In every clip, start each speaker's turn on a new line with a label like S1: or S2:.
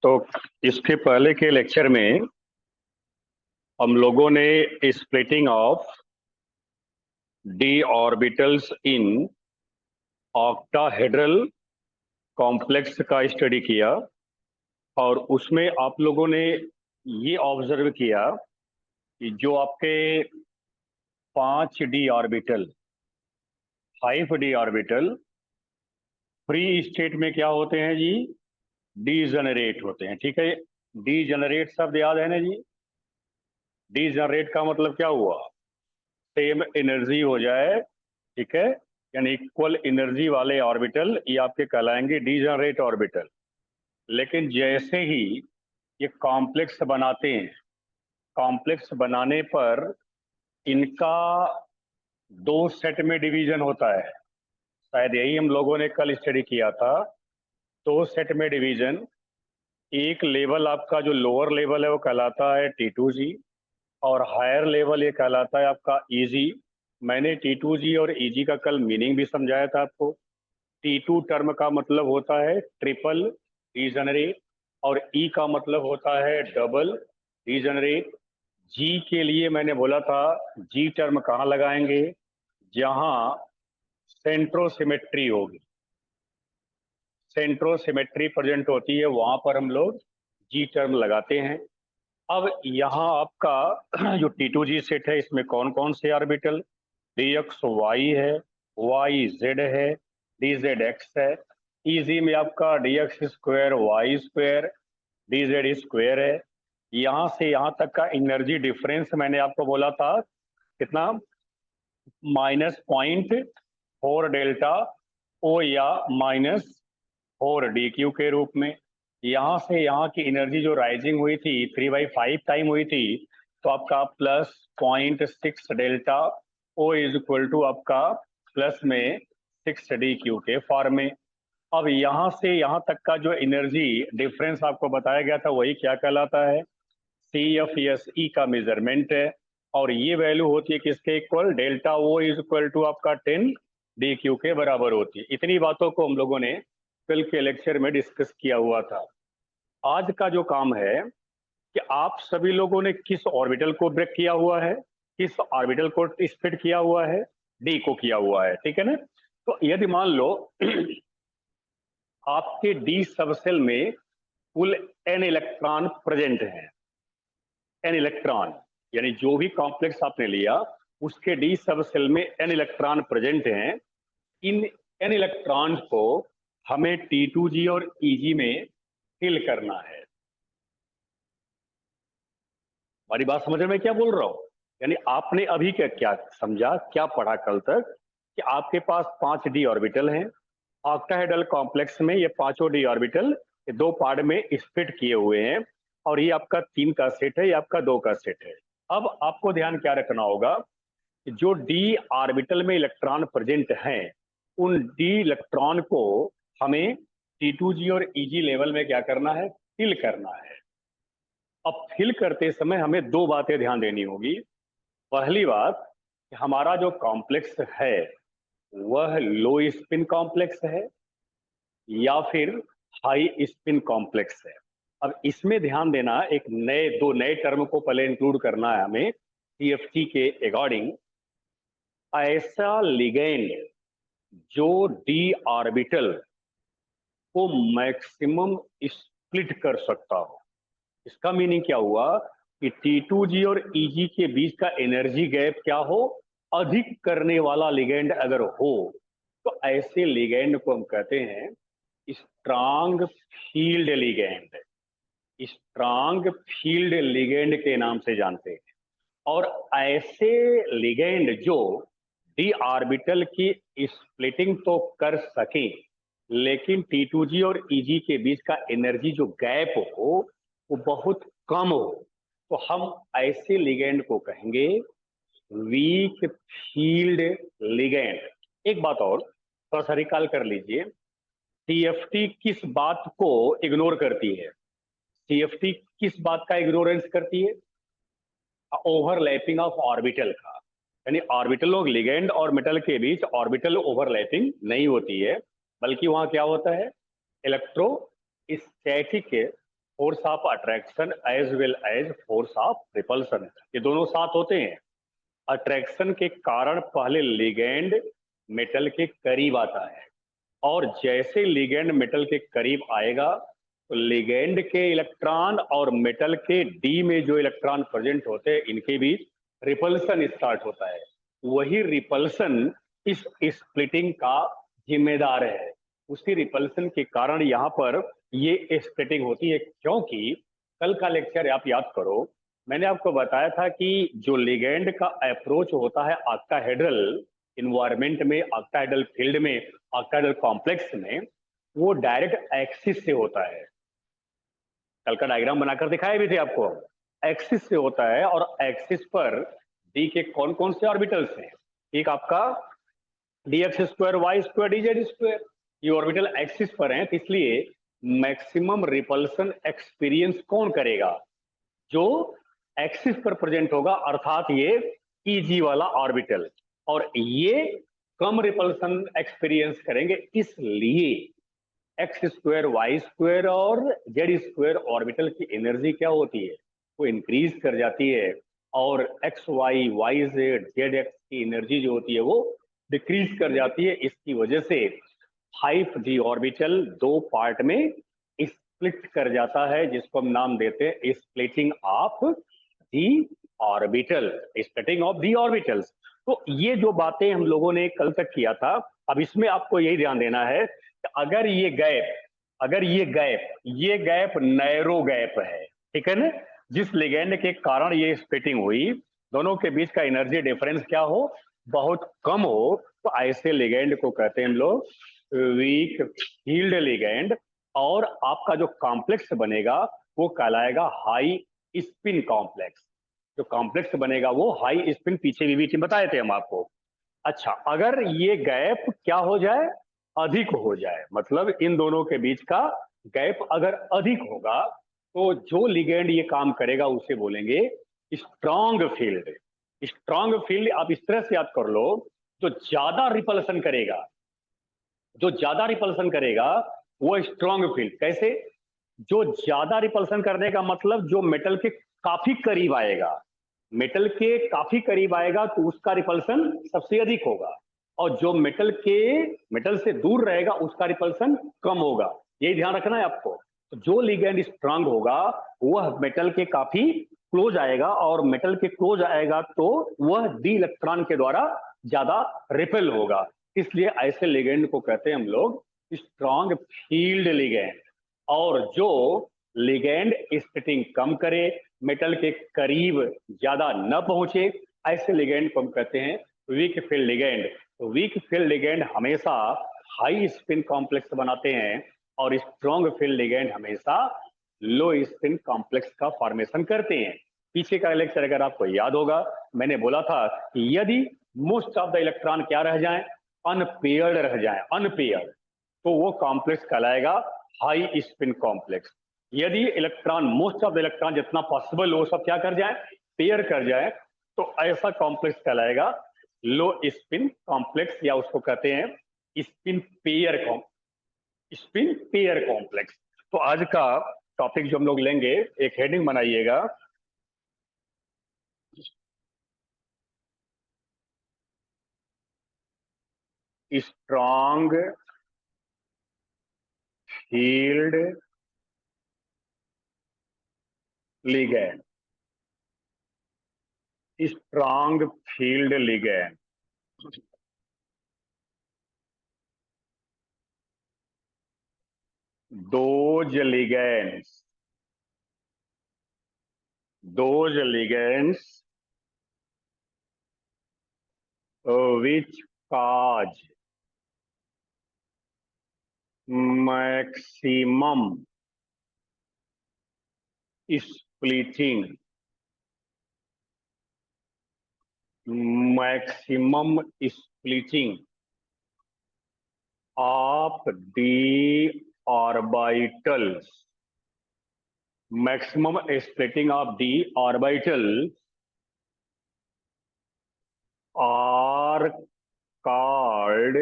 S1: तो इसके पहले के लेक्चर में हम लोगों ने splitting of D orbitals in octahedral complex का स्टडी किया। और उसमें आप लोगों ने ये ऑब्जर्व किया कि जो आपके 5d orbital 5d orbital free state में क्या होते हैं जी? डीजनरेट होते हैं। ठीक है, डीजनरेट शब्द याद है ना जी? डीजनरेट का मतलब क्या हुआ? सेम एनर्जी हो जाए, ठीक है, यानी इक्वल एनर्जी वाले ऑर्बिटल, ये आपके कहलाएंगे डीजनरेट ऑर्बिटल। लेकिन जैसे ही ये कॉम्प्लेक्स बनाते हैं, कॉम्प्लेक्स बनाने पर इनका दो सेट में डिवीजन होता है। शायद यही हम लोगों ने कल स्टडी किया था। दो सेट में डिवीजन, एक लेवल आपका जो लोअर लेवल है वो कहलाता है T2G, और हायर लेवल ये कहलाता है आपका EG। मैंने T2G और EG का कल मीनिंग भी समझाया था आपको। T2 टर्म का मतलब होता है ट्रिपल रीजनरेट, और E का मतलब होता है डबल रीजनरेट। G के लिए मैंने बोला था G टर्म कहाँ लगाएंगे? जहां सेंट्रोसिमेट्री होगी, सेंट्रोसिमेट्री प्रेजेंट होती है, वहां पर हम लोग G टर्म लगाते हैं। अब यहाँ आपका जो T2G सेट है, इसमें कौन कौन से ऑर्बिटल? DXY है, YZ है, DZX है। EG में आपका DX square Y square DZ square है। यहाँ से यहाँ तक का एनर्जी डिफरेंस मैंने आपको बोला था कितना? -0.4 डेल्टा O या -4 DQ के रूप में। यहाँ से यहाँ की एनर्जी जो राइजिंग हुई थी 3/5 टाइम हुई थी, तो आपका +0.6 delta O is equal to आपका प्लस में 6 DQ के फॉर्म में। अब यहाँ से यहाँ तक का जो एनर्जी डिफरेंस आपको बताया गया था, वही क्या कहलाता है? CFSE का मेजरमेंट है। और ये वैल्यू होती है किसके equal? Delta O is equal to आपका 10 DQ के बराबर होती है। इतनी बातों को हम लोगों ने कल के लेक्चर में डिस्कस किया हुआ था। आज का जो काम है कि आप सभी लोगों ने किस ऑर्बिटल को ब्रेक किया हुआ है, किस ऑर्बिटल को स्प्लिट किया हुआ है? डी को किया हुआ है, ठीक है ना? तो यदि मान लो आपके डी सबसेल में कुल n इलेक्ट्रॉन प्रेजेंट है, n इलेक्ट्रॉन, यानी जो भी कॉम्प्लेक्स आपने लिया उसके डी सबसेल में n इलेक्ट्रॉन प्रेजेंट हैं। इन n इलेक्ट्रॉन को हमें T2G और EG में फिल करना है। हमारी बात समझ में क्या बोल रहा हूं? यानी आपने अभी क्या क्या समझा, क्या पढ़ा कल तक? कि आपके पास 5d ऑर्बिटल हैं ऑक्टाहेड्रल कॉम्प्लेक्स में। ये पांचों डी ऑर्बिटल दो पार्ट में स्प्लिट किए हुए हैं, और ये आपका 3 का सेट है, ये आपका 2 का सेट है। अब आपको ध्यान क्या रखना होगा कि जो डी ऑर्बिटल में इलेक्ट्रॉन प्रेजेंट हैं, उन डी इलेक्ट्रॉन को हमें T2G और EG लेवल में क्या करना है? फिल करना है। अब फिल करते समय हमें दो बातें ध्यान देनी होगी। पहली बात कि हमारा जो कॉम्प्लेक्स है वह लो स्पिन कॉम्प्लेक्स है या फिर हाई स्पिन कॉम्प्लेक्स है। अब इसमें ध्यान देना, एक दो नए टर्म को पहले इंक्लूड करना है हमें TFT के अकॉर्डिंग। ऐसा लिगेंड जो डी ऑर्बिटल को मैक्सिमम स्प्लिट कर सकता हो। इसका मीनिंग क्या हुआ कि T2G और EG के बीच का एनर्जी गैप क्या हो? अधिक करने वाला लिगेंड अगर हो, तो ऐसे लिगेंड को हम कहते हैं strong field ligand. Strong field ligand के नाम से जानते हैं। और ऐसे लिगेंड जो डी ऑर्बिटल की स्प्लिटिंग तो कर सके, लेकिन T2G और EG के बीच का एनर्जी जो गैप हो वो बहुत कम हो, तो हम ऐसे लिगेंड को कहेंगे वीक फील्ड लिगेंड। एक बात और थोड़ा सा रिकॉल कर लीजिए, TFT किस बात को इग्नोर करती है? CFT किस बात का इग्नोरेंस करती है? ओवरलैपिंग ऑफ ऑर्बिटल का। यानी ऑर्बिटल और लिगेंड और मेटल के बीच ऑर्बिटल ओवरलैपिंग नहीं होती है, बल्कि वहां क्या होता है, electrostatic force of attraction as well as force of repulsion, ये दोनों साथ होते हैं। अट्रैक्शन के कारण पहले लिगेंड मेटल के करीब आता है, और जैसे लिगेंड मेटल के करीब आएगा तो लिगेंड के इलेक्ट्रॉन और मेटल के डी में जो इलेक्ट्रॉन प्रेजेंट होते हैं इनके बीच रिपल्सन स्टार्ट होता है। वही रिपल्सन इस स्प्लिटिंग का जिम्मेदार है। उसी रिपल्सन के कारण यहाँ पर ये स्प्लिटिंग होती है, क्योंकि कल का लेक्चर आप याद करो, मैंने आपको बताया था कि जो लिगेंड का अप्रोच होता है ऑक्टाहेड्रल इन्वायरमेंट में, ऑक्टाहेड्रल फील्ड में, ऑक्टाहेड्रल कॉम्प्लेक्स में, वो डायरेक्ट एक्सिस से होता है। कल का डायग्राम बनाकर दिखाए भी थे आपको, एक्सिस से होता है, और एक्सिस पर डी के कौन कौन से ऑर्बिटल्स हैं? एक आपका D X square Y square D Z square, ये ऑर्बिटल एक्सिस पर हैं, तो इसलिए मैक्सिमम रिपल्सन एक्सपीरियंस कौन करेगा? जो एक्सिस पर प्रेजेंट होगा, अर्थात ये ईजी वाला ऑर्बिटल, और ये कम रिपल्सन एक्सपीरियंस करेंगे। इसलिए एक्स स्क्वायर वाई स्क्वायर और जेड स्क्वायर ऑर्बिटल की एनर्जी क्या होती है, वो इंक्रीज कर जाती है, और X Y Y Z Z X की एनर्जी जो होती है वो डिक्रीज कर जाती है। इसकी वजह से 5d ऑर्बिटल दो पार्ट में स्प्लिट कर जाता है, जिसको हम नाम देते हैं splitting of the orbital, splitting of the orbitals. तो ये जो बातें हम लोगों ने कल तक किया था, अब इसमें आपको यही ध्यान देना है कि अगर ये गैप नैरो गैप है, ठीक है ना, जिस लिगेंड के कारण ये स्प्लिटिंग हुई, दोनों के बीच का एनर्जी डिफरेंस क्या हो, बहुत कम हो, तो ऐसे लिगेंड को कहते हैं हम लोग वीक फील्ड लिगेंड। और आपका जो कॉम्प्लेक्स बनेगा वो कहलाएगा हाई स्पिन कॉम्प्लेक्स। जो कॉम्प्लेक्स बनेगा वो हाई स्पिन, पीछे भी बताए थे हम आपको। अच्छा, अगर ये गैप क्या हो जाए, अधिक हो जाए, मतलब इन दोनों के बीच का गैप अगर अधिक होगा, तो जो लिगेंड ये काम करेगा उसे बोलेंगे स्ट्रॉन्ग फील्ड। स्ट्रॉन्ग फील्ड आप इस तरह से याद कर लो, जो ज्यादा रिपल्सन करेगा, वो स्ट्रॉन्ग फील्ड। कैसे? जो ज्यादा रिपल्सन करने का मतलब जो मेटल के काफी करीब आएगा, तो उसका रिपल्सन सबसे अधिक होगा, और जो मेटल से दूर रहेगा उसका रिपल्सन कम होगा। यही ध्यान रखना है आपको। तो जो लिगेंड स्ट्रांग होगा वह मेटल के काफी क्लोज आएगा, और मेटल के क्लोज आएगा तो वह डी इलेक्ट्रॉन के द्वारा ज्यादा रिपेल होगा। इसलिए ऐसे लिगेंड को कहते हैं हम लोग स्ट्रॉन्ग फील्ड लिगेंड। और जो लिगेंड स्प्लिटिंग कम करे, मेटल के करीब ज्यादा न पहुंचे, ऐसे लिगेंड को हम कहते हैं वीक फील्ड लिगेंड। तो वीक फील्ड लिगेंड हमेशा हाई स्पिन कॉम्प्लेक्स बनाते हैं, और स्ट्रॉन्ग फील्ड लिगेंड हमेशा लो स्पिन कॉम्प्लेक्स का फॉर्मेशन करते हैं। पीछे का लेक्चर अगर आपको याद होगा, मैंने बोला था कि यदि मोस्ट ऑफ द इलेक्ट्रॉन क्या रह जाए, अनपेयर्ड रह जाए, अनपेयर्ड, तो वो कॉम्प्लेक्स कहलाएगा हाई स्पिन कॉम्प्लेक्स। यदि electron, most of the electron जितना पॉसिबल हो सब क्या कर जाए, पेयर कर जाए, तो ऐसा कॉम्प्लेक्स कहलाएगा लो स्पिन कॉम्प्लेक्स, या उसको कहते हैं स्पिन पेयर कॉम्प्लेक्स। तो आज का टॉपिक जो हम लोग लेंगे, एक हेडिंग बनाइएगा, strong field ligand. Strong field ligand, those ligands which cause maximum splitting, of the orbitals maximum splitting of d orbitals are called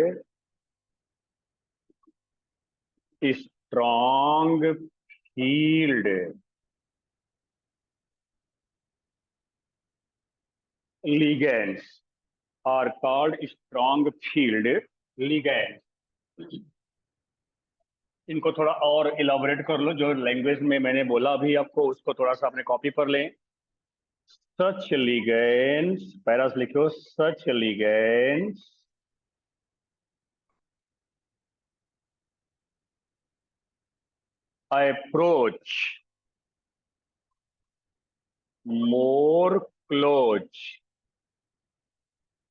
S1: strong field ligands, are called strong field ligands. इनको थोड़ा और elaborate कर लो, जो language में मैंने बोला अभी आपको उसको थोड़ा सा अपने कॉपी पर लें. Such ligands, पैरास लिखो, such ligands approach more close,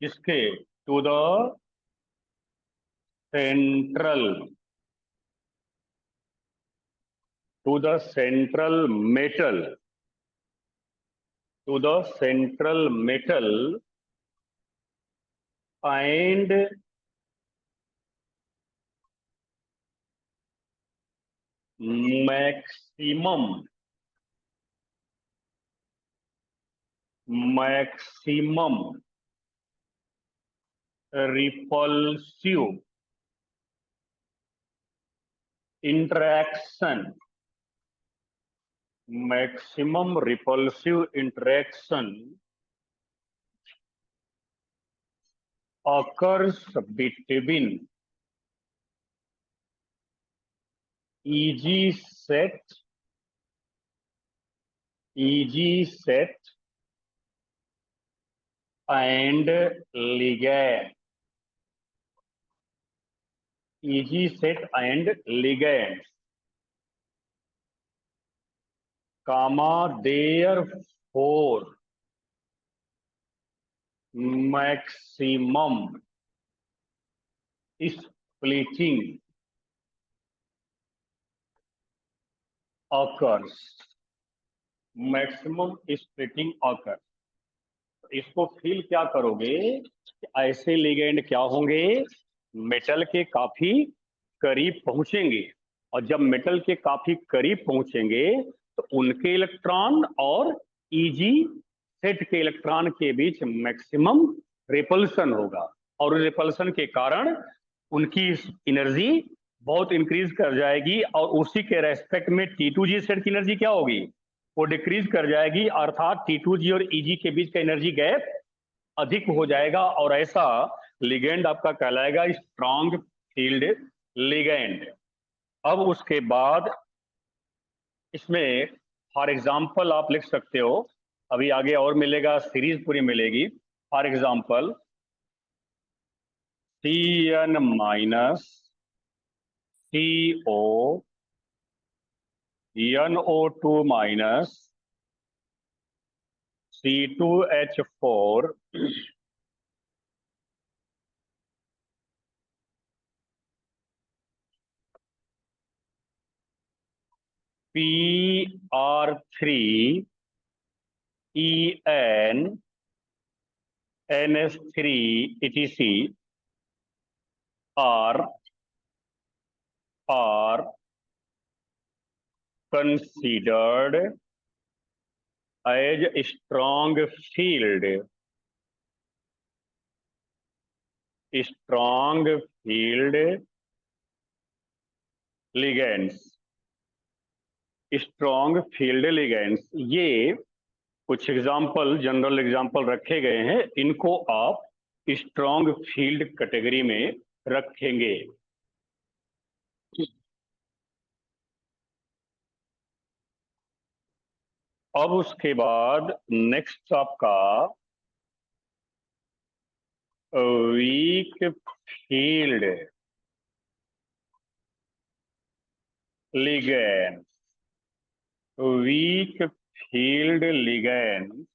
S1: किसके, to the central, to the central metal, to the central metal and maximum repulsive interaction, maximum repulsive interaction occurs between EG set and ligand, EG set and ligands, comma, therefore maximum splitting occurs, maximum splitting occur. इसको feel क्या करोगे कि ऐसे ligand क्या होंगे, metal के काफी करीब पहुंचेंगे, और जब मेटल के काफी करीब पहुंचेंगे तो उनके इलेक्ट्रॉन और ईजी सेट के इलेक्ट्रॉन के बीच मैक्सिमम रिपल्सन होगा, और रिपल्सन के कारण उनकी एनर्जी बहुत इंक्रीज कर जाएगी, और उसी के रेस्पेक्ट में T2G सेट की एनर्जी क्या होगी, वो डिक्रीज कर जाएगी, अर्थात T2G और EG के बीच का एनर्जी गैप अधिक हो जाएगा, और ऐसा लिगेंड आपका कहलाएगा स्ट्रॉन्ग फील्ड लिगेंड. अब उसके बाद इसमें फॉर एग्जांपल आप लिख सकते हो, अभी आगे और मिलेगा, सीरीज पूरी मिलेगी. For example CN minus CO NO2 minus C2H4 PR3 EN NS3 etc are considered as strong field ligands, strong field ligands. ये कुछ एग्जाम्पल, जनरल एग्जाम्पल रखे गए हैं, इनको आप स्ट्रॉन्ग फील्ड कैटेगरी में रखेंगे. अब उसके बाद नेक्स्ट आपका weak field ligand, weak field ligand.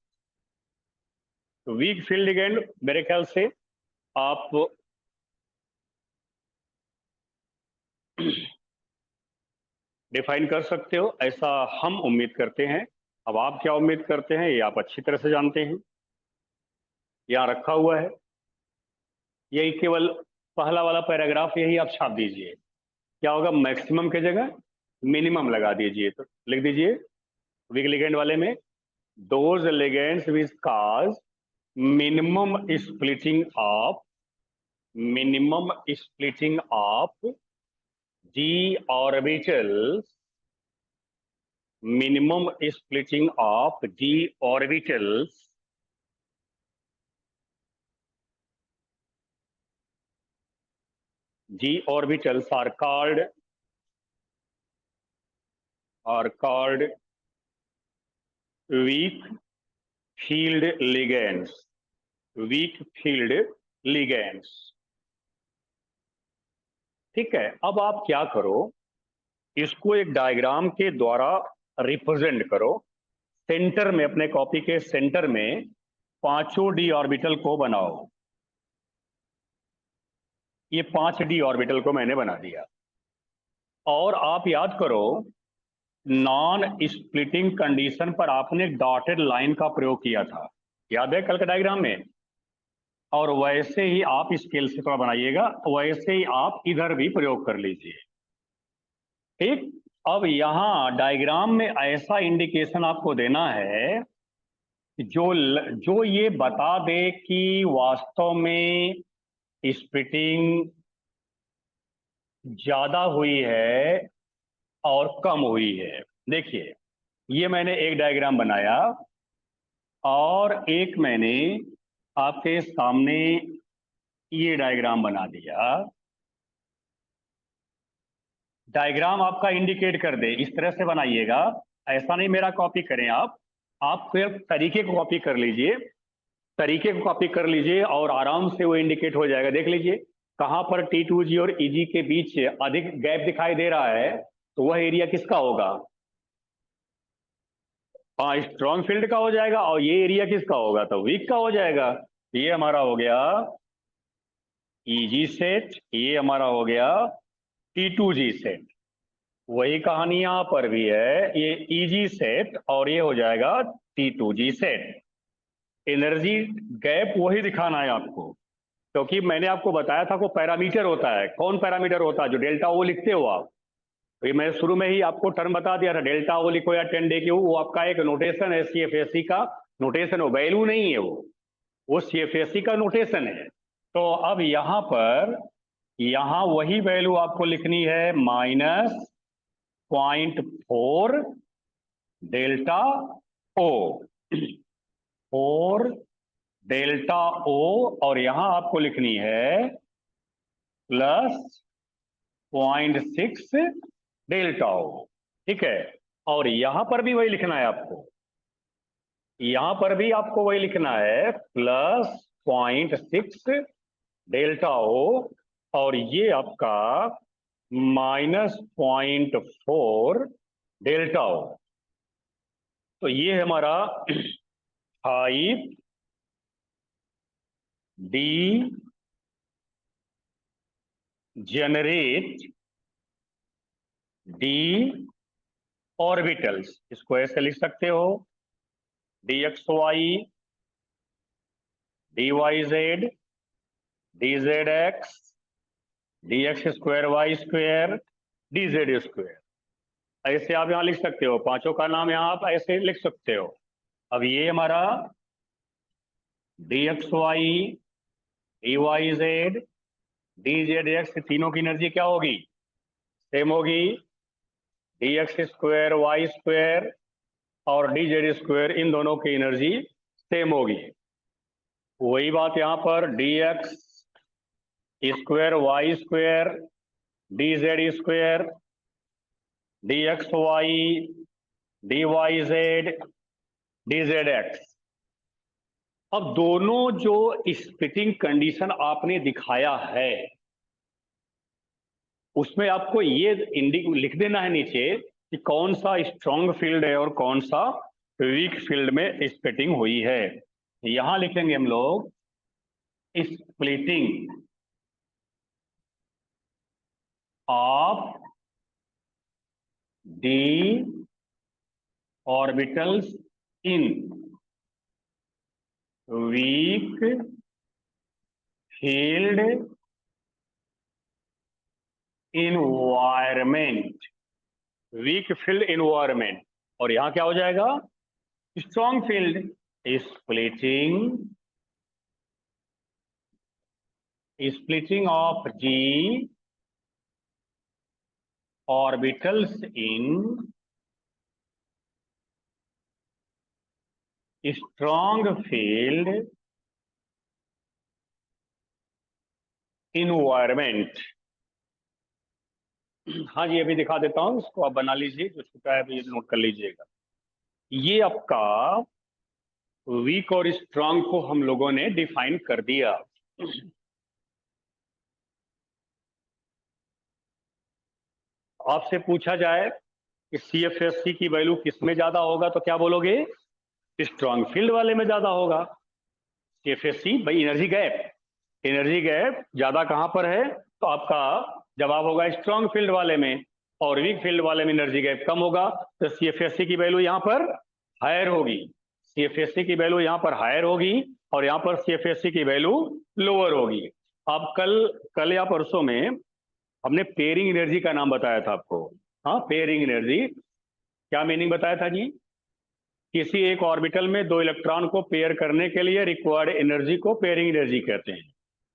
S1: Weak field ligand मेरे ख्याल से आप डिफाइन कर सकते हो, ऐसा हम उम्मीद करते हैं. अब आप क्या उम्मीद करते हैं ये आप अच्छी तरह से जानते हैं, यहाँ रखा हुआ है, यही केवल पहला वाला पैराग्राफ यही आप छाप दीजिए. क्या होगा, मैक्सिमम की जगह मिनिमम लगा दीजिए, तो लिख दीजिए वीक लिगेंड वाले में, those ligands which cause minimum splitting of d orbitals, minimum splitting of d orbitals are called weak field ligands. Weak field ligands. ठीक है, अब आप क्या करो, इसको एक डायग्राम के द्वारा रिप्रेजेंट करो। सेंटर में, अपने कॉपी के सेंटर में पांचों डी ऑर्बिटल को बनाओ। ये 5 डी ऑर्बिटल को मैंने बना दिया। और आप याद करो, नॉन स्प्लिटिंग कंडीशन पर आपने डॉटेड लाइन का प्रयोग किया था, याद है कल के डायग्राम में। और वैसे ही आप स्केल से थोड़ा बनाइएगा, वैसे ही आप इधर भी प्रयोग कर लीजिए। ठीक, अब यहां डायग्राम में ऐसा इंडिकेशन आपको देना है जो ये बता दे कि वास्तव में स्प्लिटिंग ज्यादा हुई है और कम हुई है। देखिए, ये मैंने एक डायग्राम बनाया और एक मैंने आपके सामने ये डायग्राम बना दिया। डायग्राम आपका इंडिकेट कर दे, इस तरह से बनाइएगा, ऐसा नहीं मेरा कॉपी करें आप फिर तरीके को कॉपी कर लीजिए, तरीके को कॉपी कर लीजिए और आराम से वो इंडिकेट हो जाएगा। देख लीजिए कहां पर T2G और EG के बीच अधिक गैप दिखाई दे रहा है, तो वह एरिया किसका होगा? हाँ, स्ट्रॉन्ग फील्ड का हो जाएगा। और ये एरिया किसका होगा? तो वीक का हो जाएगा। ये हमारा हो गया EG सेट, ये हमारा हो गया T2G सेट। वही कहानी यहां पर भी है, ये EG सेट और ये हो जाएगा T2G सेट। एनर्जी गैप वही दिखाना है आपको, क्योंकि मैंने आपको बताया था को पैरामीटर होता है। कौन पैरामीटर होता है? जो डेल्टा ओ लिखते हो आप। ये मैं शुरू में ही आपको टर्म बता दिया था, डेल्टा ओ लिखो या 10 वो आपका एक नोटेशन है, CFSE का नोटेशन हो, वैल्यू नहीं है वो CFSE का नोटेशन है। तो अब यहां पर वही वैल्यू आपको लिखनी है, -0.4 डेल्टा ओ, 4 डेल्टा ओ, और यहां आपको लिखनी है +0.6 डेल्टा ओ। ठीक है, और यहां पर भी वही लिखना है आपको, यहां पर भी आपको वही लिखना है, +0.6 डेल्टा ओ, और ये आपका -0.4 डेल्टा ओ। तो ये हमारा 5D जनरेट डी ऑर्बिटल्स। इसको ऐसे लिख सकते हो, DXY, DYZ, DZX, DX2Y2, DZ2। ऐसे आप यहां लिख सकते हो, पांचों का नाम यहां आप ऐसे लिख सकते हो। अब ये हमारा DXY, DYZ, DZX, तीनों की एनर्जी क्या होगी? सेम होगी। DX2Y2 और DZ2, इन दोनों की एनर्जी सेम होगी। वही बात यहां पर DX2Y2, DZ2, DXY, DYZ, DZX। अब दोनों जो स्प्लिटिंग कंडीशन आपने दिखाया है, उसमें आपको ये लिख देना है नीचे कि कौन सा स्ट्रॉन्ग फील्ड है और कौन सा वीक फील्ड में स्प्लिटिंग हुई है। यहां लिखेंगे हम लोग splitting of D orbitals in weak field environment. Weak field environment, और यहां क्या हो जाएगा, strong field, splitting of g orbitals in strong field environment। हाँ जी, अभी दिखा देता हूं, इसको आप बना लीजिए, जो छूटा है अभी नोट कर लीजिएगा। ये आपका वीक और स्ट्रांग को हम लोगों ने डिफाइन कर दिया। आपसे पूछा जाए कि CFSC की वैल्यू किस में ज्यादा होगा तो क्या बोलोगे, स्ट्रांग फील्ड वाले में ज्यादा होगा। CFSC भाई एनर्जी गैप ज्यादा कहां पर है, तो आपका जवाब होगा स्ट्रांग फील्ड वाले में, और वीक फील्ड वाले में एनर्जी गैप कम होगा, तो CFSC की वैल्यू यहां पर हायर होगी। CFSC की वैल्यू यहां पर हायर होगी और यहां पर CFSC की वैल्यू लोअर होगी। अब कल या परसों में हमने पेयरिंग एनर्जी का नाम बताया था आपको। हाँ, पेयरिंग एनर्जी क्या मीनिंग बताया था जी, किसी एक ऑर्बिटल में दो इलेक्ट्रॉन को पेयर करने के लिए रिक्वायर्ड एनर्जी को पेयरिंग एनर्जी कहते हैं।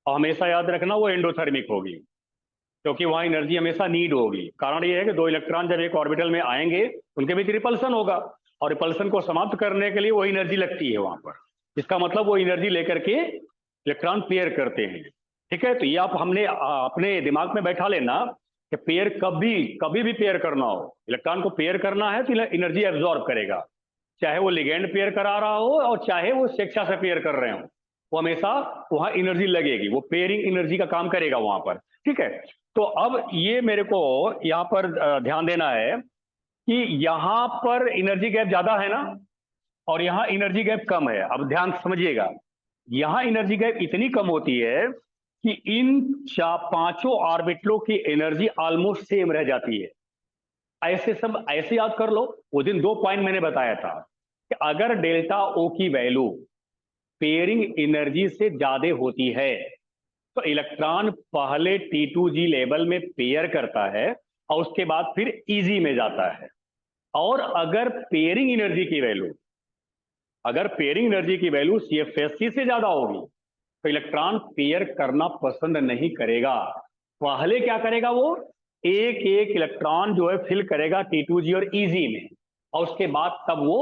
S1: और हमेशा याद रखना वो एंडोथर्मिक होगी, क्योंकि वहां एनर्जी हमेशा नीड होगी। कारण ये है कि दो इलेक्ट्रॉन जब एक ऑर्बिटल में आएंगे उनके बीच रिपल्सन होगा, और रिपल्सन को समाप्त करने के लिए वो एनर्जी लगती है वहां पर। इसका मतलब वो एनर्जी लेकर के इलेक्ट्रॉन पेयर करते हैं। ठीक है, तो ये आप हमने अपने दिमाग में बैठा लेना कि पेयर कभी भी पेयर करना हो, इलेक्ट्रॉन को पेयर करना है तो एनर्जी एब्जॉर्ब करेगा, चाहे वो लिगेंड पेयर करा रहा हो और चाहे वो स्वेच्छा से पेयर कर रहे हो, वो हमेशा वहां एनर्जी लगेगी, वो पेयरिंग एनर्जी का काम करेगा वहां पर। ठीक है, तो अब ये मेरे को यहाँ पर ध्यान देना है कि यहाँ पर एनर्जी गैप ज्यादा है ना, और यहाँ एनर्जी गैप कम है। अब ध्यान से समझिएगा, यहाँ एनर्जी गैप इतनी कम होती है कि इन पांचों ऑर्बिटलों की एनर्जी ऑलमोस्ट सेम रह जाती है। ऐसे याद कर लो, वो दिन 2 पॉइंट मैंने बताया था कि अगर डेल्टा ओ की वैल्यू पेयरिंग एनर्जी से ज्यादा होती है तो इलेक्ट्रॉन पहले T2G लेवल में पेयर करता है और उसके बाद फिर इजी में जाता है। और अगर पेयरिंग एनर्जी की वैल्यू CFSC से ज्यादा होगी तो इलेक्ट्रॉन पेयर करना पसंद नहीं करेगा। पहले क्या करेगा, वो एक एक इलेक्ट्रॉन जो है फिल करेगा T2G और इजी में, और उसके बाद तब वो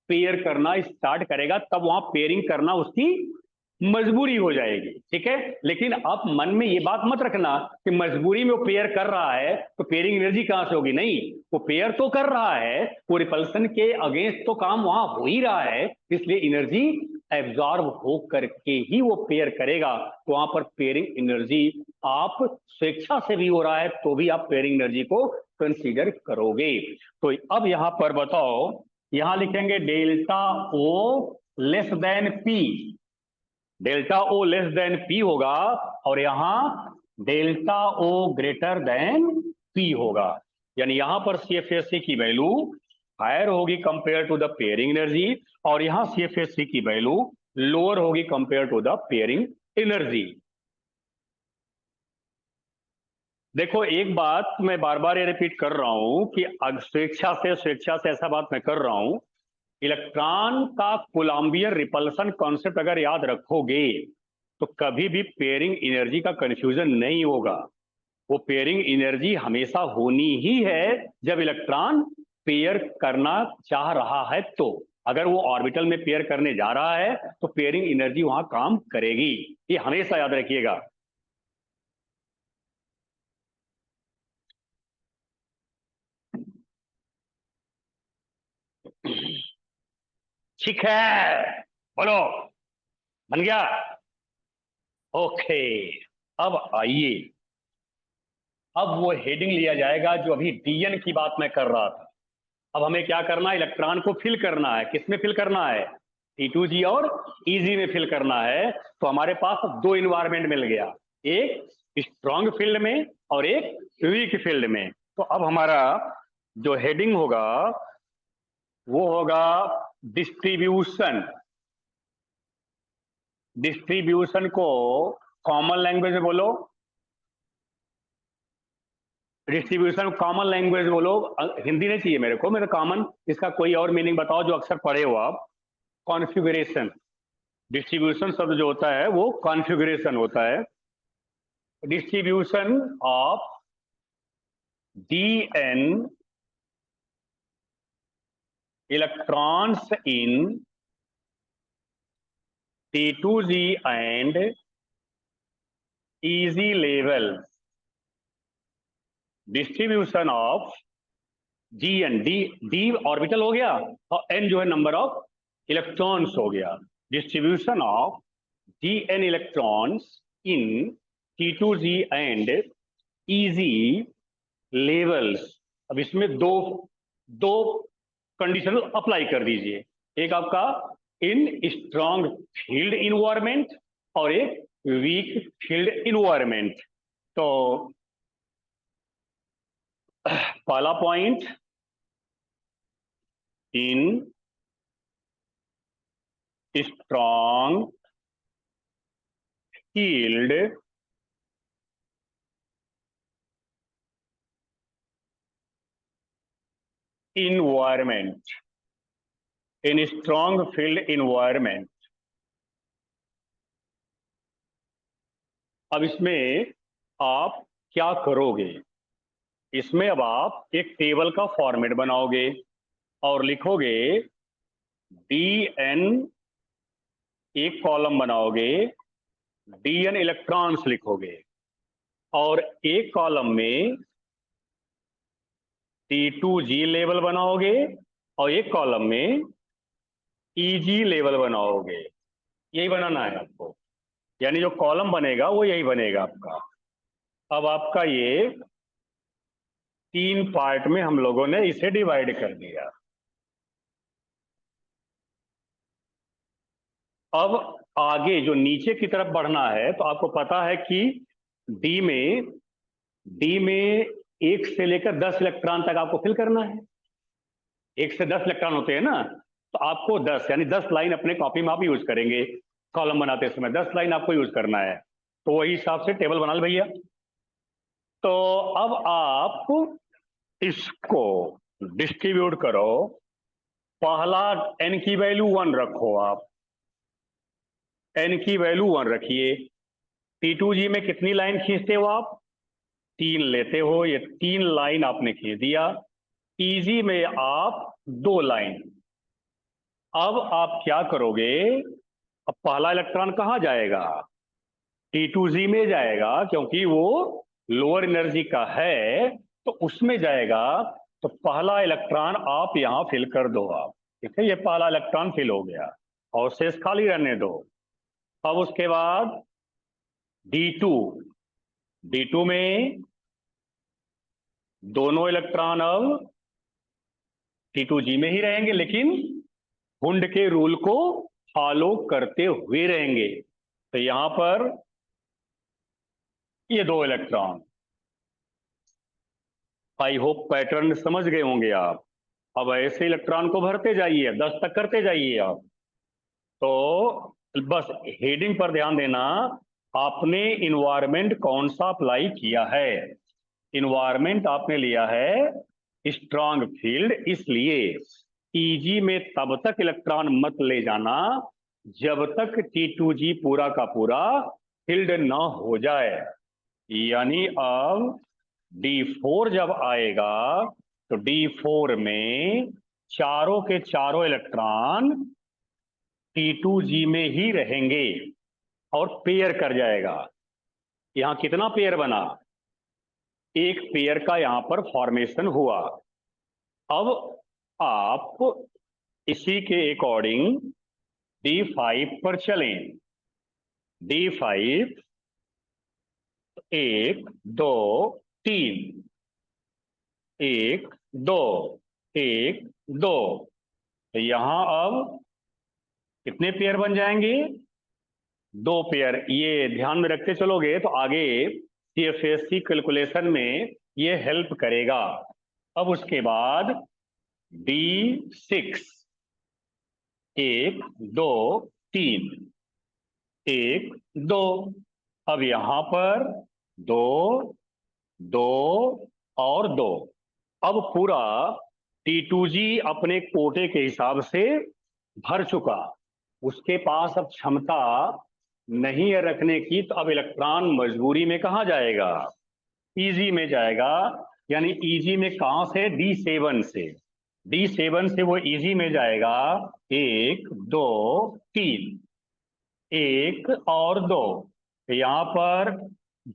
S1: पेयर करना स्टार्ट करेगा, तब वहां पेयरिंग करना उसकी मजबूरी हो जाएगी। ठीक है, लेकिन आप मन में ये बात मत रखना कि मजबूरी में वो पेयर कर रहा है तो पेयरिंग एनर्जी कहां से होगी। नहीं, वो पेयर तो कर रहा है, वो रिपल्सन के अगेंस्ट तो काम वहां हो ही रहा है, इसलिए एनर्जी एब्जॉर्ब हो करके ही वो पेयर करेगा। तो वहां पर पेयरिंग एनर्जी आप स्वेच्छा से भी हो रहा है तो भी आप पेयरिंग एनर्जी को कंसीडर करोगे। तो अब यहां पर बताओ, यहां लिखेंगे delta O less than P, delta O less than P होगा, और यहां delta O greater than P होगा। यानी यहां पर CFSC की वैल्यू हायर होगी compare to the pairing energy, और यहां CFSC की वैल्यू लोअर होगी compare to the pairing energy. देखो, एक बात मैं बार बार ये रिपीट कर रहा हूं कि स्वेच्छा से ऐसा बात मैं कर रहा हूं, इलेक्ट्रॉन का कोलंबियर रिपल्सन कॉन्सेप्ट अगर याद रखोगे तो कभी भी पेयरिंग एनर्जी का कंफ्यूजन नहीं होगा। वो पेयरिंग एनर्जी हमेशा होनी ही है जब इलेक्ट्रॉन पेयर करना चाह रहा है, तो अगर वो ऑर्बिटल में पेयर करने जा रहा है तो पेयरिंग एनर्जी वहां काम करेगी, ये हमेशा याद रखिएगा। ठीक है, बोलो, बन गया? ओके, अब आइए, अब वो हेडिंग लिया जाएगा जो अभी DN की बात मैं कर रहा था। अब हमें क्या करना है, इलेक्ट्रॉन को फिल करना है। किस में फिल करना है, T2G और इजी में फिल करना है। तो हमारे पास दो इन्वायरमेंट मिल गया, एक स्ट्रॉन्ग फील्ड में और एक वीक फील्ड में। तो अब हमारा जो हेडिंग होगा वो होगा डिस्ट्रीब्यूशन। डिस्ट्रीब्यूशन को कॉमन लैंग्वेज में बोलो, डिस्ट्रीब्यूशन कॉमन लैंग्वेज बोलो, हिंदी नहीं चाहिए मेरे को, मेरे कॉमन इसका कोई और मीनिंग बताओ जो अक्सर पढ़े हो आप। कॉन्फ़िगरेशन, डिस्ट्रीब्यूशन शब्द जो होता है वो कॉन्फ़िगरेशन होता है। Distribution of dn electrons in T2g and EG levels, distribution of Gn, D orbital हो गया और n जो है नंबर ऑफ इलेक्ट्रॉन्स हो गया। Distribution of Gn electrons in T2g and EG levels. अब इसमें दो दो कंडीशन अप्लाई कर दीजिए, एक आपका इन स्ट्रॉन्ग फील्ड इन्वायरमेंट और एक वीक फील्ड इन्वायरमेंट। तो पहला पॉइंट, इन स्ट्रॉन्ग फील्ड इन्वायरमेंट, इन स्ट्रॉन्ग फील्ड इन्वायरमेंट। अब इसमें आप क्या करोगे, इसमें अब आप एक टेबल का फॉर्मेट बनाओगे और लिखोगे dn, एक कॉलम बनाओगे dn इलेक्ट्रॉन्स लिखोगे और एक कॉलम में T2g लेवल बनाओगे और एक कॉलम में EG लेवल बनाओगे। यही बनाना है आपको, यानी जो कॉलम बनेगा वो यही बनेगा आपका। अब आपका ये 3 पार्ट में हम लोगों ने इसे डिवाइड कर दिया। अब आगे जो नीचे की तरफ बढ़ना है तो आपको पता है कि डी में 1 से लेकर 10 इलेक्ट्रॉन तक आपको फिल करना है। 1 से 10 इलेक्ट्रॉन होते हैं ना, तो आपको 10 यानी 10 लाइन अपने कॉपी में आप यूज करेंगे। कॉलम बनाते समय 10 लाइन आपको यूज करना है, तो वही हिसाब से टेबल बना लो भैया। तो अब आप इसको डिस्ट्रीब्यूट करो। पहला n की वैल्यू 1 रखो, आप n की वैल्यू 1 रखिए। T2g में कितनी लाइन खींचते हो आप, 3 लेते हो, ये 3 लाइन आपने खींच दिया। EG में आप 2 लाइन। अब आप क्या करोगे, अब पहला इलेक्ट्रॉन कहां जाएगा, T2g में जाएगा क्योंकि वो लोअर एनर्जी का है, तो उसमें जाएगा। तो पहला इलेक्ट्रॉन आप यहां फिल कर दो आप, ठीक है, ये पहला इलेक्ट्रॉन फिल हो गया और शेष खाली रहने दो। अब उसके बाद D2 में दोनों इलेक्ट्रॉन अब T2g में ही रहेंगे, लेकिन हुंड के रूल को फॉलो करते हुए रहेंगे। तो यहां पर ये 2 इलेक्ट्रॉन, आई होप पैटर्न समझ गए होंगे आप। अब ऐसे इलेक्ट्रॉन को भरते जाइए, 10 तक करते जाइए आप। तो बस हेडिंग पर ध्यान देना, आपने इन्वायरमेंट कौन सा अप्लाई किया है। इन्वायरमेंट आपने लिया है स्ट्रॉन्ग फील्ड, इसलिए EG में तब तक इलेक्ट्रॉन मत ले जाना जब तक T2g पूरा का पूरा फिल्ड ना हो जाए। यानी अब D4 जब आएगा तो D4 में चारों के चारों इलेक्ट्रॉन T2g में ही रहेंगे और पेयर कर जाएगा। यहां कितना पेयर बना, एक पेयर का यहां पर फॉर्मेशन हुआ। अब आप इसी के अकॉर्डिंग D5 पर चलें। D5 1 2 3, 1 2 1 2, तो यहां अब कितने पेयर बन जाएंगे, 2 पेयर। ये ध्यान में रखते चलोगे तो आगे CFSC कैलकुलेशन में ये हेल्प करेगा। अब उसके बाद D6 1 2 3 1 2, अब यहां पर 2 2 और 2। अब पूरा T2G अपने कोटे के हिसाब से भर चुका, उसके पास अब क्षमता नहीं है रखने की, तो अब इलेक्ट्रॉन मजबूरी में कहाँ जाएगा? ईजी में जाएगा। यानी ईजी में कहां से? D7 से। D7 से वो ईजी में जाएगा। 1 2 3, 1 और 2, यहां पर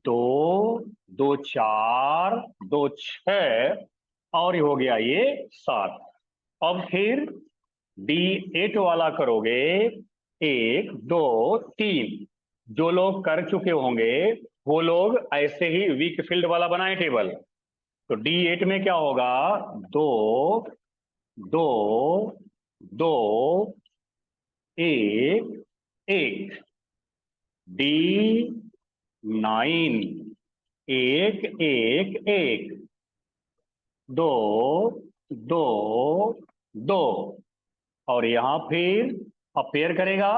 S1: 2 2 4 2 6, और हो गया ये 7। अब फिर D8 वाला करोगे, 1 2 3। जो लोग कर चुके होंगे वो लोग ऐसे ही वीक फील्ड वाला बनाए टेबल। तो D8 में क्या होगा? 2 2 2 1 1। D9 1 1 1 2 2 2। और यहां फिर अब पेयर करेगा,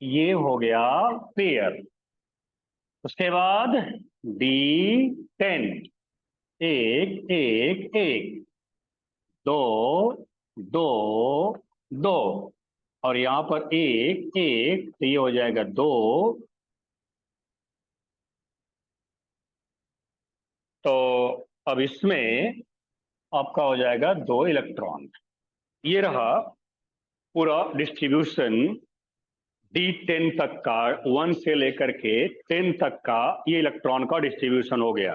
S1: ये हो गया पेयर। उसके बाद D10 1 1 1 2 2 2, और यहां पर 1 1, तो ये हो जाएगा 2। तो अब इसमें आपका हो जाएगा 2 इलेक्ट्रॉन। ये रहा पूरा डिस्ट्रीब्यूशन D10 तक का, 1 से लेकर के 10 तक का ये इलेक्ट्रॉन का डिस्ट्रीब्यूशन हो गया।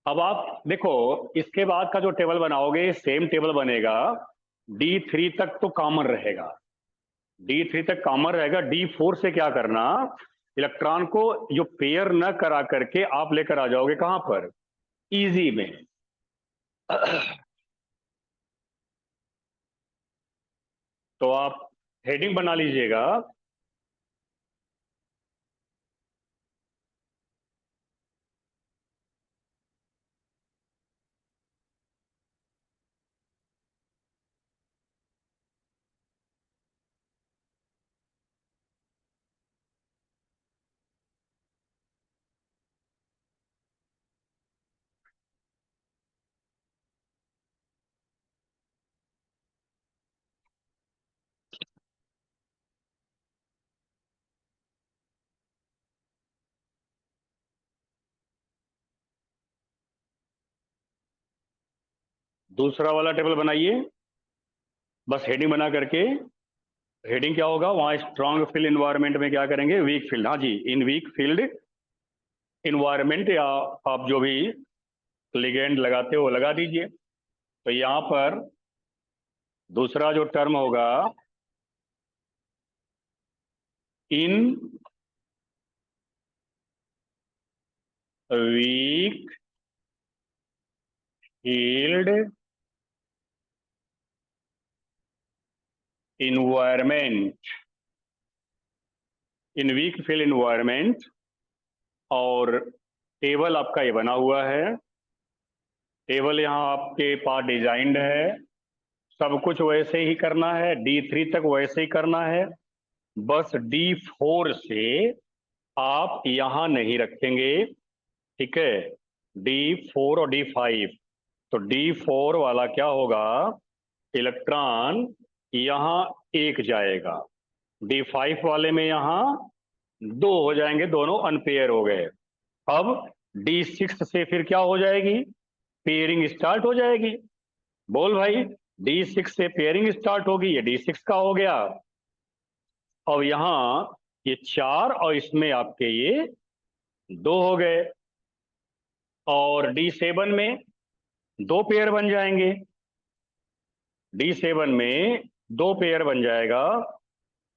S1: अब आप देखो, इसके बाद का जो टेबल बनाओगे सेम टेबल बनेगा। D3 तक तो कॉमन रहेगा, D3 तक कॉमन रहेगा। D4 से क्या करना, इलेक्ट्रॉन को जो पेयर न करा करके आप लेकर आ जाओगे कहां पर? इजी में। तो आप हेडिंग बना लीजिएगा। दूसरा वाला टेबल बनाइए, बस हेडिंग बना करके। हेडिंग क्या होगा वहां? स्ट्रांग फील्ड इन्वायरमेंट में क्या करेंगे? Weak field. हाँ जी, इन वीक फील्ड इन्वायरमेंट, या आप जो भी लिगेंड लगाते हो वो लगा दीजिए। तो यहां पर दूसरा जो टर्म होगा, इन वीक फील्ड इन्वायरमेंट, इन वीक फील्ड इन्वायरमेंट। और टेबल आपका ये बना हुआ है। टेबल यहाँ आपके पास डिजाइंड है, सब कुछ वैसे ही करना है। D3 तक वैसे ही करना है, बस D4 से आप यहां नहीं रखेंगे, ठीक है? D4 और D5। तो D4 वाला क्या होगा? इलेक्ट्रॉन यहां एक जाएगा, D5 वाले में यहां दो हो जाएंगे, दोनों अनपेयर हो गए। अब D6 से फिर क्या हो जाएगी? पेयरिंग स्टार्ट हो जाएगी। बोल भाई, D6 से पेयरिंग स्टार्ट होगी, ये D6 का हो गया। और यहां ये 4 और इसमें आपके ये 2 हो गए। और D7 में 2 पेयर बन जाएंगे, D7 में 2 पेयर बन जाएगा।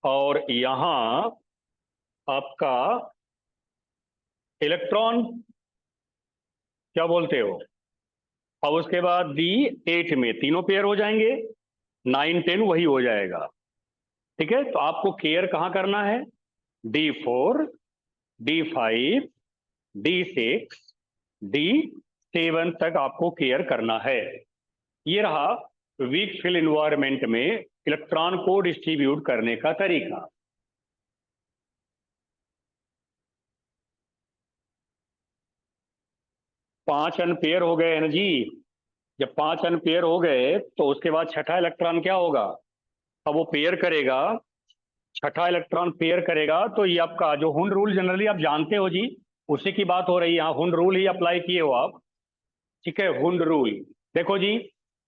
S1: और यहां आपका इलेक्ट्रॉन क्या बोलते हो? अब उसके बाद D8 में तीनों पेयर हो जाएंगे, 9 10 वही हो जाएगा। ठीक है, तो आपको केयर कहां करना है? D4 D5 D6 D7 तक आपको केयर करना है। ये रहा वीक फील्ड इन्वायरमेंट में इलेक्ट्रॉन को डिस्ट्रीब्यूट करने का तरीका। 5 अनपेयर हो गए हैं ना जी। जब 5 अनपेयर हो गए तो उसके बाद छठा इलेक्ट्रॉन क्या होगा? अब वो पेयर करेगा, छठा इलेक्ट्रॉन पेयर करेगा, तो ये आपका जो हुंड रूल जनरली आप जानते हो जी, उसी की बात हो रही है यहाँ। हुंड रूल ही अप्लाई किए हो आप। ठीक है, हुंड रूल। देखो जी,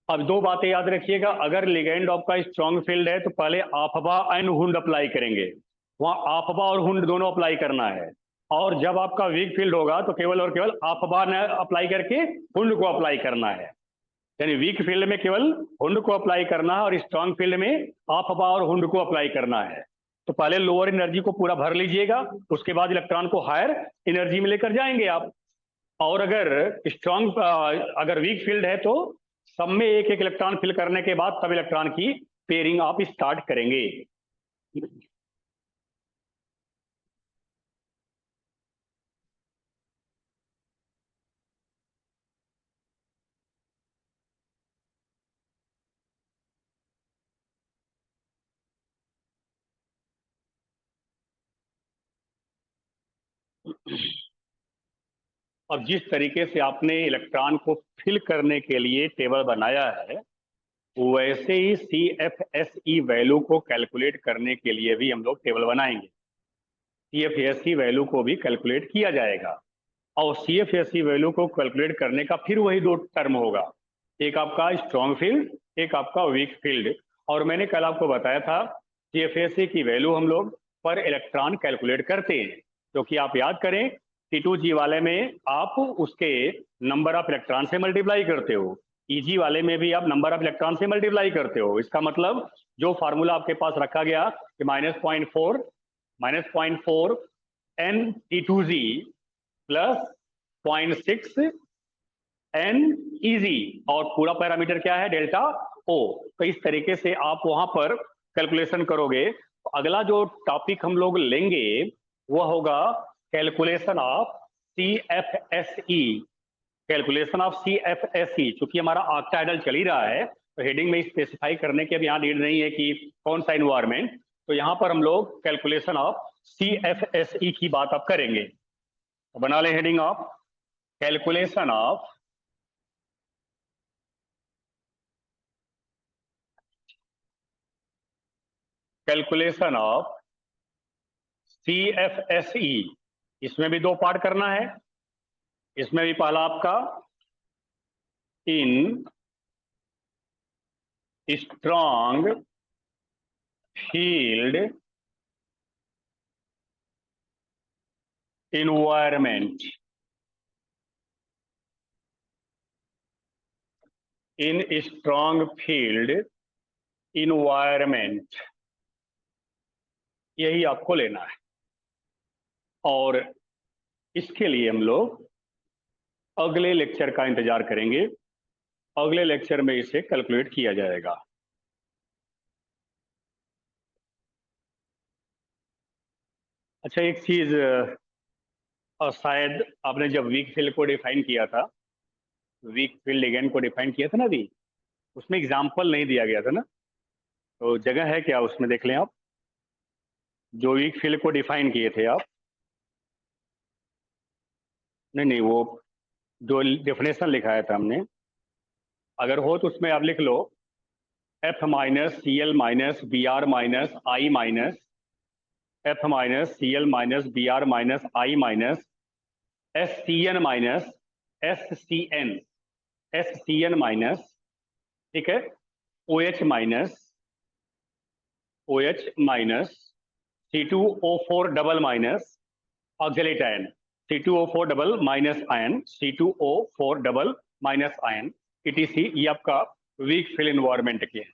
S1: अब दो बातें याद रखिएगा। अगर लिगेंड आपका स्ट्रॉन्ग फील्ड है तो पहले आफबा एंड हुंड अप्लाई करेंगे। वहां आफबा और हुंड दोनों अप्लाई करना है। और जब आपका वीक फील्ड होगा तो केवल और केवल आफबा ने अप्लाई करके हुंड को अप्लाई करना है। यानी वीक फील्ड में केवल हुंड को अप्लाई करना है और स्ट्रॉन्ग फील्ड में आफबा और हुंड को अप्लाई करना है। तो पहले लोअर एनर्जी को पूरा भर लीजिएगा, उसके बाद इलेक्ट्रॉन को हायर एनर्जी में लेकर जाएंगे आप। और अगर स्ट्रॉन्ग अगर वीक फील्ड है तो सब में एक एक इलेक्ट्रॉन फिल करने के बाद तब इलेक्ट्रॉन की पेयरिंग आप स्टार्ट करेंगे। अब जिस तरीके से आपने इलेक्ट्रॉन को फिल करने के लिए टेबल बनाया है, वैसे ही C F S E value को कैलकुलेट करने के लिए भी हम लोग टेबल बनाएंगे। C F S E value को भी कैलकुलेट किया जाएगा। और C F S E value को कैलकुलेट करने का फिर वही दो टर्म होगा, एक आपका स्ट्रॉन्ग फील्ड, एक आपका वीक फील्ड। और मैंने कल आपको बताया था सी एफ एस ई की वैल्यू हम लोग पर इलेक्ट्रॉन कैलकुलेट करते हैं। क्योंकि आप याद करें, T2G वाले में आप उसके नंबर ऑफ इलेक्ट्रॉन से मल्टीप्लाई करते हो, EG वाले में भी आप नंबर ऑफ इलेक्ट्रॉन से मल्टीप्लाई करते हो। इसका मतलब जो फार्मूला आपके पास रखा गया कि -0.4 N T2G plus 0.6 N EG, और पूरा पैरामीटर क्या है? Delta O। तो इस तरीके से आप वहां पर कैलकुलेशन करोगे। तो अगला जो टॉपिक हम लोग लेंगे वह होगा calculation of CFSE। Calculation of CFSE, चूंकि हमारा ऑक्टाहेड्रल चल ही रहा है तो हेडिंग में स्पेसिफाई करने की अब यहाँ नीड नहीं है कि कौन सा इन्वायरमेंट। तो यहाँ पर हम लोग कैलकुलेशन ऑफ CFSE की बात अब करेंगे। तो बना ले heading of calculation of calculation of CFSE। इसमें भी दो पार्ट करना है। इसमें भी पहला आपका इन strong field environment, in strong field environment, यही आपको लेना है। और इसके लिए हम लोग अगले लेक्चर का इंतजार करेंगे। अगले लेक्चर में इसे कैलकुलेट किया जाएगा। अच्छा, एक चीज शायद आपने जब वीक फील्ड को डिफाइन किया था, वीक फील्ड लिगेंड को डिफाइन किया था ना अभी, उसमें एग्जाम्पल नहीं दिया गया था ना। तो जगह है क्या उसमें? देख लें आप, जो वीक फील्ड को डिफाइन किए थे आप। नहीं नहीं, वो जो डेफिनेशन लिखाया था हमने, अगर हो तो उसमें आप लिख लो F-Cl-Br-I-, ठीक है, OH C2O4 double minus oxalate ion, C2O4 double minus ion, C2O4 double minus ion, ETC, ये आपका वीक फील्ड एनवायरमेंट के।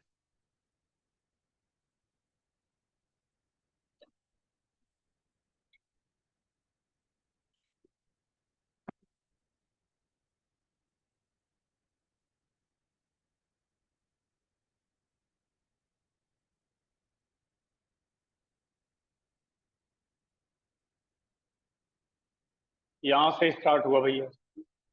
S1: यहाँ से स्टार्ट हुआ भैया।